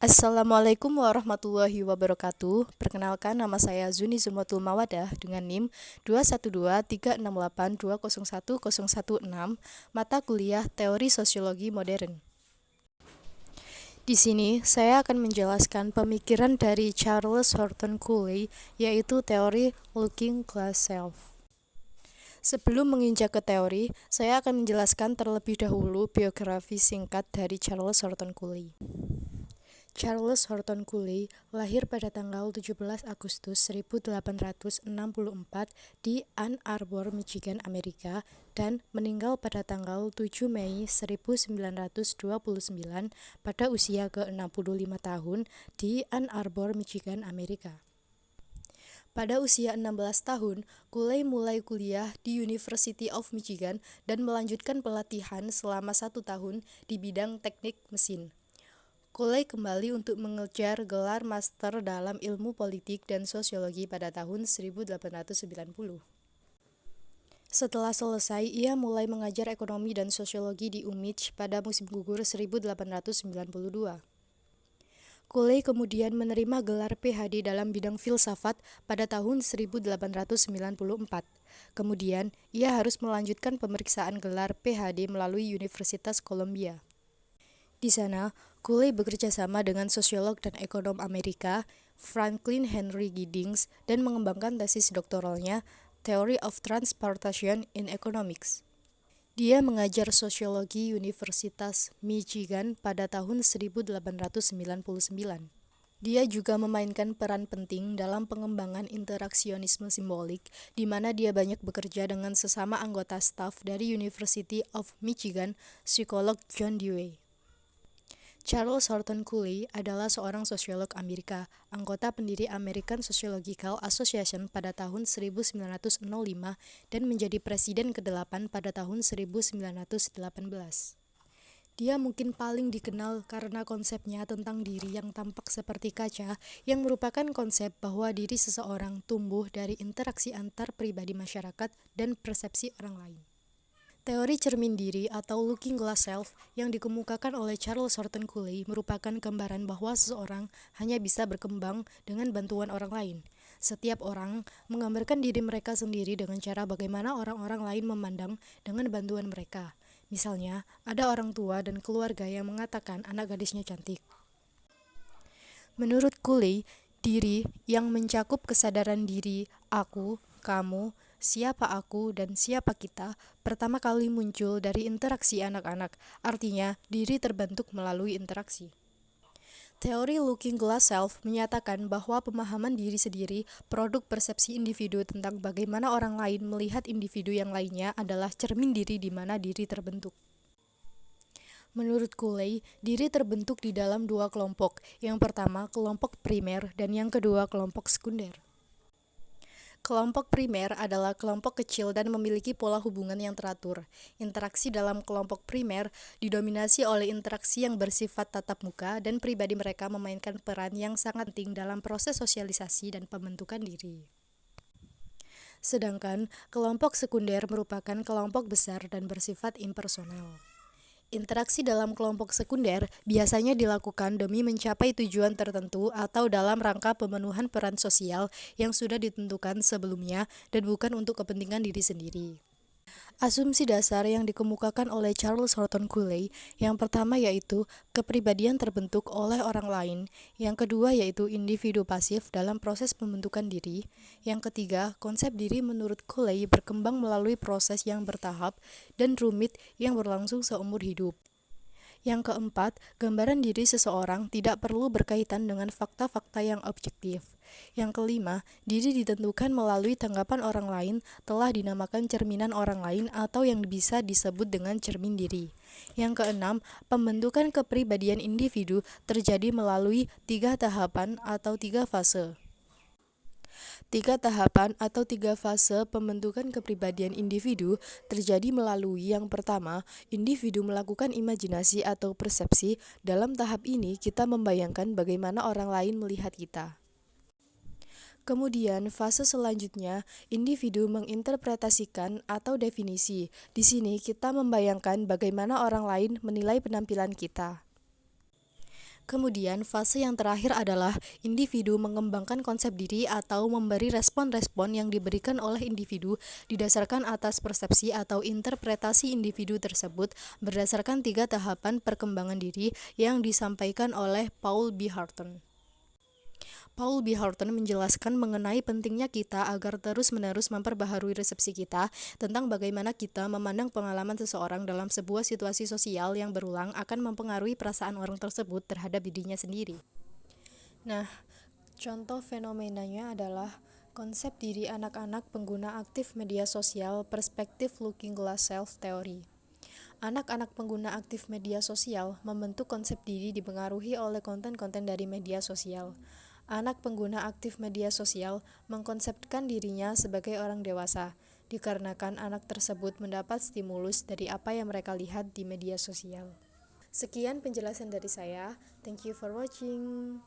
Assalamualaikum warahmatullahi wabarakatuh. Perkenalkan, nama saya Zuni Zumratul Mawadah dengan NIM 2123082011016, mata kuliah Teori Sosiologi Modern. Di sini saya akan menjelaskan pemikiran dari Charles Horton Cooley, yaitu teori Looking Glass Self. Sebelum menginjak ke teori, saya akan menjelaskan terlebih dahulu biografi singkat dari Charles Horton Cooley. Charles Horton Cooley lahir pada tanggal 17 Agustus 1864 di Ann Arbor, Michigan, Amerika, dan meninggal pada tanggal 7 Mei 1929 pada usia ke-65 tahun di Ann Arbor, Michigan, Amerika. Pada usia 16 tahun, Cooley mulai kuliah di University of Michigan dan melanjutkan pelatihan selama 1 tahun di bidang teknik mesin. Cooley kembali untuk mengejar gelar master dalam ilmu politik dan sosiologi pada tahun 1890. Setelah selesai, ia mulai mengajar ekonomi dan sosiologi di UMich pada musim gugur 1892. Cooley kemudian menerima gelar PhD dalam bidang filsafat pada tahun 1894. Kemudian, ia harus melanjutkan pemeriksaan gelar PhD melalui Universitas Columbia. Di sana, Cooley bekerja sama dengan sosiolog dan ekonom Amerika, Franklin Henry Giddings, dan mengembangkan tesis doktoralnya, Theory of Transportation in Economics. Dia mengajar sosiologi Universitas Michigan pada tahun 1899. Dia juga memainkan peran penting dalam pengembangan interaksionisme simbolik, di mana dia banyak bekerja dengan sesama anggota staf dari University of Michigan, psikolog John Dewey. Charles Horton Cooley adalah seorang sosiolog Amerika, anggota pendiri American Sociological Association pada tahun 1905 dan menjadi presiden ke-8 pada tahun 1918. Dia mungkin paling dikenal karena konsepnya tentang diri yang tampak seperti kaca, yang merupakan konsep bahwa diri seseorang tumbuh dari interaksi antar pribadi masyarakat dan persepsi orang lain. Teori cermin diri atau Looking Glass Self yang dikemukakan oleh Charles Horton Cooley merupakan gambaran bahwa seseorang hanya bisa berkembang dengan bantuan orang lain. Setiap orang menggambarkan diri mereka sendiri dengan cara bagaimana orang-orang lain memandang dengan bantuan mereka. Misalnya, ada orang tua dan keluarga yang mengatakan anak gadisnya cantik. Menurut Cooley, diri yang mencakup kesadaran diri, aku, kamu, siapa aku dan siapa kita, pertama kali muncul dari interaksi anak-anak, artinya diri terbentuk melalui interaksi. Teori Looking Glass Self menyatakan bahwa pemahaman diri sendiri, produk persepsi individu tentang bagaimana orang lain melihat individu yang lainnya adalah cermin diri di mana diri terbentuk. Menurut Cooley, diri terbentuk di dalam 2 kelompok, yang pertama kelompok primer dan yang kedua kelompok sekunder. Kelompok primer adalah kelompok kecil dan memiliki pola hubungan yang teratur. Interaksi dalam kelompok primer didominasi oleh interaksi yang bersifat tatap muka dan pribadi mereka memainkan peran yang sangat penting dalam proses sosialisasi dan pembentukan diri. Sedangkan kelompok sekunder merupakan kelompok besar dan bersifat impersonal. Interaksi dalam kelompok sekunder biasanya dilakukan demi mencapai tujuan tertentu atau dalam rangka pemenuhan peran sosial yang sudah ditentukan sebelumnya dan bukan untuk kepentingan diri sendiri. Asumsi dasar yang dikemukakan oleh Charles Horton Cooley yang pertama yaitu kepribadian terbentuk oleh orang lain, yang kedua yaitu individu pasif dalam proses pembentukan diri, yang ketiga konsep diri menurut Cooley berkembang melalui proses yang bertahap dan rumit yang berlangsung seumur hidup. Yang keempat, gambaran diri seseorang tidak perlu berkaitan dengan fakta-fakta yang objektif. Yang kelima, diri ditentukan melalui tanggapan orang lain telah dinamakan cerminan orang lain atau yang bisa disebut dengan cermin diri. Yang keenam, pembentukan kepribadian individu terjadi melalui 3 tahapan atau 3 fase. 3 fase pembentukan kepribadian individu terjadi melalui yang pertama, individu melakukan imajinasi atau persepsi. Dalam tahap ini, kita membayangkan bagaimana orang lain melihat kita. Kemudian, fase selanjutnya, individu menginterpretasikan atau definisi. Di sini, kita membayangkan bagaimana orang lain menilai penampilan kita. Kemudian, fase yang terakhir adalah individu mengembangkan konsep diri atau memberi respon-respon yang diberikan oleh individu didasarkan atas persepsi atau interpretasi individu tersebut berdasarkan 3 tahapan perkembangan diri yang disampaikan oleh Paul B. Horton. Paul B. Horton menjelaskan mengenai pentingnya kita agar terus-menerus memperbaharui resepsi kita tentang bagaimana kita memandang pengalaman seseorang dalam sebuah situasi sosial yang berulang akan mempengaruhi perasaan orang tersebut terhadap dirinya sendiri. Nah, contoh fenomenanya adalah konsep diri anak-anak pengguna aktif media sosial perspektif looking glass self theory. Anak-anak pengguna aktif media sosial membentuk konsep diri dipengaruhi oleh konten-konten dari media sosial. Anak pengguna aktif media sosial mengkonsepkan dirinya sebagai orang dewasa, dikarenakan anak tersebut mendapat stimulus dari apa yang mereka lihat di media sosial. Sekian penjelasan dari saya. Thank you for watching.